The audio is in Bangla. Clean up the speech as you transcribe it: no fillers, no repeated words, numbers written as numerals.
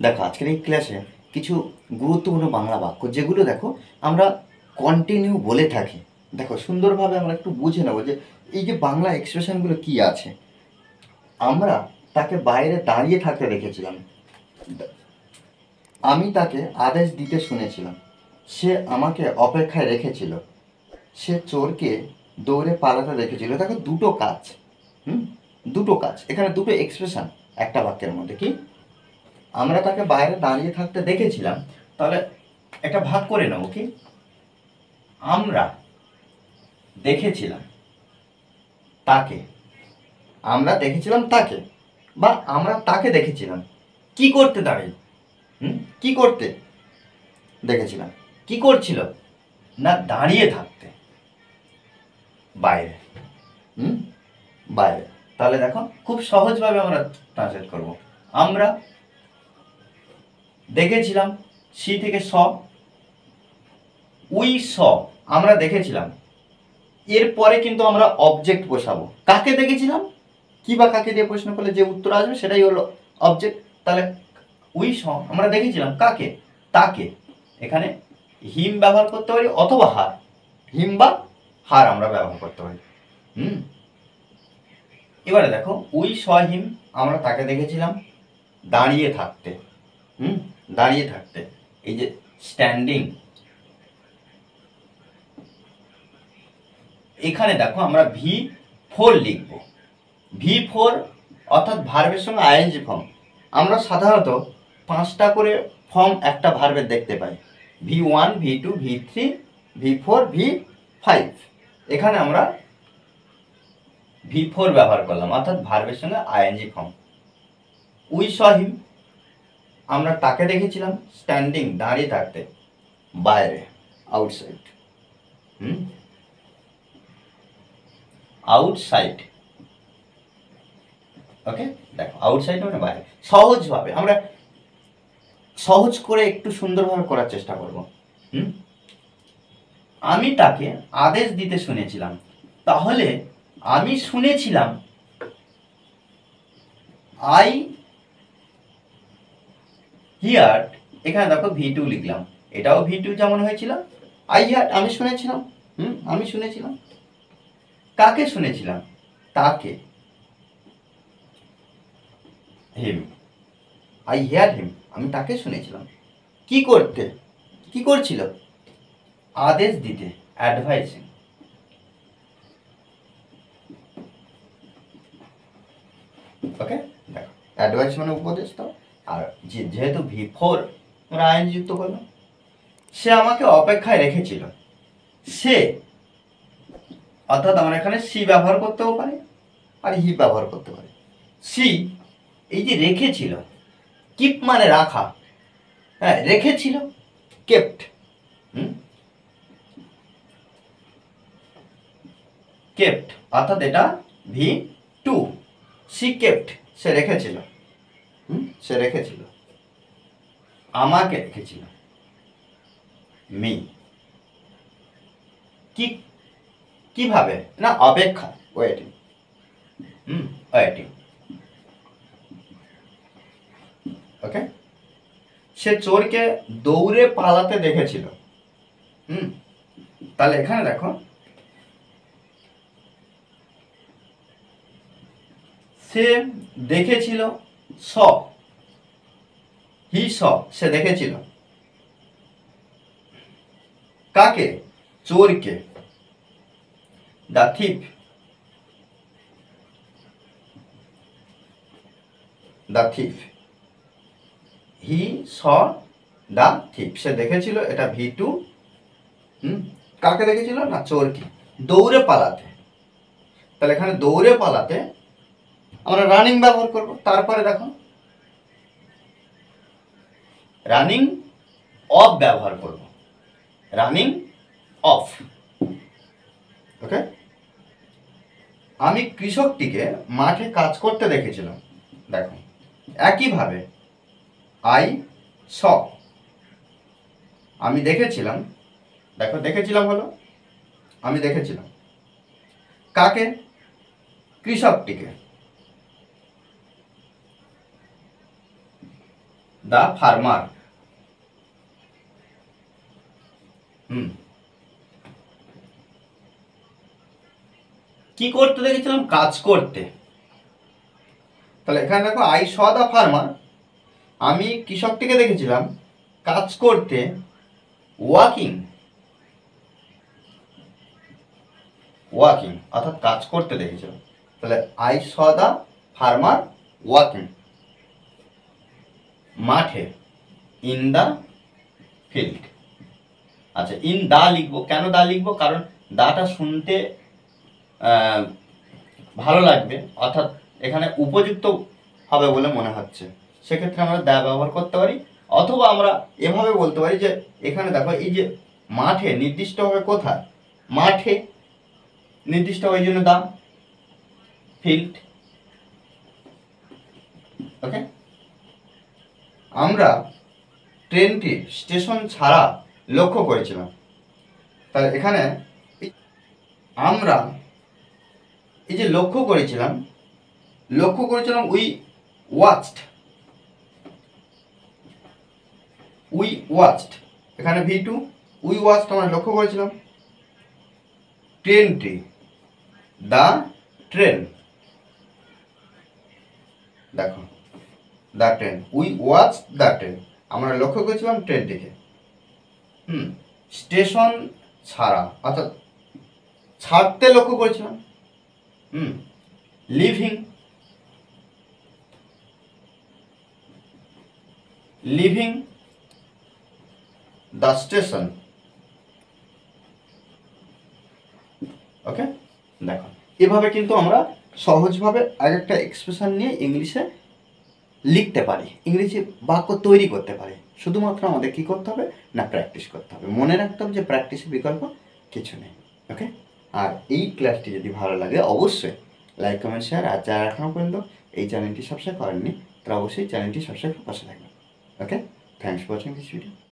দেখো আজকের এই ক্লাসে কিছু গুরুত্বপূর্ণ বাংলা বাক্য যেগুলো দেখো আমরা কন্টিনিউ বলে থাকি। দেখো সুন্দরভাবে আমরা একটু বুঝে নেবো যে এই যে বাংলা এক্সপ্রেশনগুলো কি আছে। আমরা তাকে বাইরে দাঁড়িয়ে থাকতে দেখেছিলাম, আমি তাকে আদেশ দিতে শুনেছিলাম, সে আমাকে অপেক্ষায় রেখেছিল, সে চোরকে দৌড়ে পালাতে দেখেছিল। দেখো দুটো কাজ, দুটো কাজ, এখানে দুটো এক্সপ্রেশন একটা বাক্যের মধ্যে। কি আমরা তাকে বাইরে দাঁড়িয়ে থাকতে দেখেছিলাম, তাহলে একটা ভাগ করে নেব। কি আমরা দেখেছিলাম তাকে, আমরা দেখেছিলাম তাকে, বা আমরা তাকে দেখেছিলাম কি করতে দাঁড়িয়ে, কি করতে দেখেছিলাম, কি করছিল না দাঁড়িয়ে থাকতে বাইরে, বাইরে। তাহলে দেখো খুব সহজভাবে আমরা ট্রান্সলেট করব। আমরা দেখেছিলাম, সি থেকে স, উই স, আমরা দেখেছিলাম। এরপরে কিন্তু আমরা অবজেক্ট বসাবো। কাকে দেখেছিলাম, কি বা কাকে দিয়ে প্রশ্ন করলে যে উত্তর আসবে সেটাই হলো অবজেক্ট। তাহলে উই স আমরা দেখেছিলাম কাকে, তাকে। এখানে হিম ব্যবহার করতে পারি অথবা হার, হিম বা হার আমরা ব্যবহার করতে পারি। এবারে দেখো উই স হিম, আমরা তাকে দেখেছিলাম দাঁড়িয়ে থাকতে, দাঁড়িয়ে থাকতে। এই যে স্ট্যান্ডিং, এখানে দেখো আমরা V4 লিখব। V4 অর্থাৎ ভার্বের সঙ্গে আইএনজি ফর্ম। আমরা সাধারণত 5টা করে ফর্ম একটা ভার্বের দেখতে পাই, V1, V2, V3, V4, V5। এখানে আমরা V4 ব্যবহার করলাম, অর্থাৎ ভার্বের সঙ্গে আইএনজি ফর্ম। উই স হিম, আমরা তাকে দেখেছিলাম স্ট্যান্ডিং দাঁড়িয়ে থাকতে, বাইরে, আউটসাইড। আউটসাইড, ওকে। দেখো আউটসাইড মানে বাইরে। সহজভাবে আমরা সহজ করে একটু সুন্দরভাবে করার চেষ্টা করব। আমি তাকে আদেশ দিতে শুনেছিলাম, তাহলে আমি শুনেছিলাম, আই হিয়ার্ড। এখানে দেখো V2 লিখলাম, এটাও V2 যেমন হয়েছিল। আই হিয়ার্ড আমি শুনেছিলাম, আমি শুনেছিলাম। কাকে শুনেছিলাম, তাকে, হিম। আই হিয়ার হিম, আমি তাকে শুনেছিলাম। কি করতে, কি করছিল, আদেশ দিতে, অ্যাডভাইসিং। ওকে, দেখো অ্যাডভাইস মানে উপদেশ দাও। আর যেহেতু V4 আমরা আইন যুক্ত করলাম, সে আমাকে অপেক্ষায় রেখেছিল। সে অর্থাৎ আমরা এখানে সি ব্যবহার করতেও পারি আর হি ব্যবহার করতে পারি। সি এই যে রেখেছিল, কিপ মানে রাখা, হ্যাঁ রেখেছিল, কেপ্ট। কেপ্ট অর্থাৎ এটা V2। সি কেপ্ট, সে রেখেছিল, সে রেখেছিল, আমাকে রেখেছিল, মি। কি কিভাবে না অপেক্ষা, ওয়েটিং, ওয়েটিং। ওকে, সে চোরকে দৌড়ে পালাতে দেখেছিল। তাহলে এখানে দেখো সে দেখেছিল, স, হি স, সে দেখেছিল কাকে, চোরকে, the thief, the thief. He saw the thief, সে দেখেছিল, এটা V2। কাকে দেখেছিল না চোরকে, দৌড়ে পালাতে। তাহলে এখানে দৌড়ে পালাতে আমরা রানিং ব্যবহার করব। তারপরে দেখো রানিং অফ ব্যবহার করব, রানিং অফ। ওকে, আমি কৃষকটিকে মাঠে কাজ করতে দেখেছিলাম। দেখো একইভাবে আই স, আমি দেখেছিলাম, দেখো দেখেছিলাম হলো আমি দেখেছিলাম কাকে, কৃষকটিকে। The farmer. কি করতে দেখেছিলাম? কাজ করতে। তাহলে এখানে দেখো আই স দ্য ফার্মার, আমি কৃষকটিকে দেখেছিলাম কাজ করতে, ওয়াকিং, ওয়াকিং অর্থাৎ কাজ করতে দেখেছিলাম। তাহলে I saw the farmer walking, মাঠে, ইন দ্য ফিল্ড। আচ্ছা, ইন দা লিখবো, কেন দা লিখবো? কারণ দাটা শুনতে ভালো লাগবে, অর্থাৎ এখানে উপযুক্ত হবে বলে মনে হচ্ছে, সেক্ষেত্রে আমরা দা ব্যবহার করতে পারি। অথবা আমরা এভাবে বলতে পারি যে এখানে দেখো এই যে মাঠে, নির্দিষ্টভাবে কোথায়? মাঠে, নির্দিষ্ট ওই জন্য দা, ফিল্ড। ওকে, আমরা ট্রেনটি স্টেশন ছাড়া লক্ষ্য করেছিলাম। তাহলে এখানে আমরা এই যে লক্ষ্য করেছিলাম উই ওয়াচড, উই ওয়াচড, এখানে V2, উই ওয়াচড আমরা লক্ষ্য করেছিলাম। ট্রেনটি, দ্য ট্রেন, দেখো the train, we watch the train, আমরা লক্ষ্য করেছিলাম ট্রেনটিকে। স্টেশন ছাড়া অর্থাৎ ছাড়তে লক্ষ্য করেছিলাম। Leaving, leaving the station. Okay, দেখো এভাবে কিন্তু আমরা সহজভাবে আরেকটা এক্সপ্রেশন নিয়ে ইংলিশে লিখতে পারি, ইংরেজি বাক্য তৈরি করতে পারি। শুধুমাত্র আমাদের কি করতে হবে না, প্র্যাকটিস করতে হবে। মনে রাখতে হবে যে প্র্যাকটিসের বিকল্প কিছু নেই। ওকে, আর এই ক্লাসটি যদি ভালো লাগে অবশ্যই লাইক, কমেন্ট, শেয়ার। আর যারা এখনও পর্যন্ত এই চ্যানেলটি সাবস্ক্রাইব করেননি তারা অবশ্যই চ্যানেলটি সাবস্ক্রাইব করে পাশে থাকবেন। Okay, thanks for watching this video.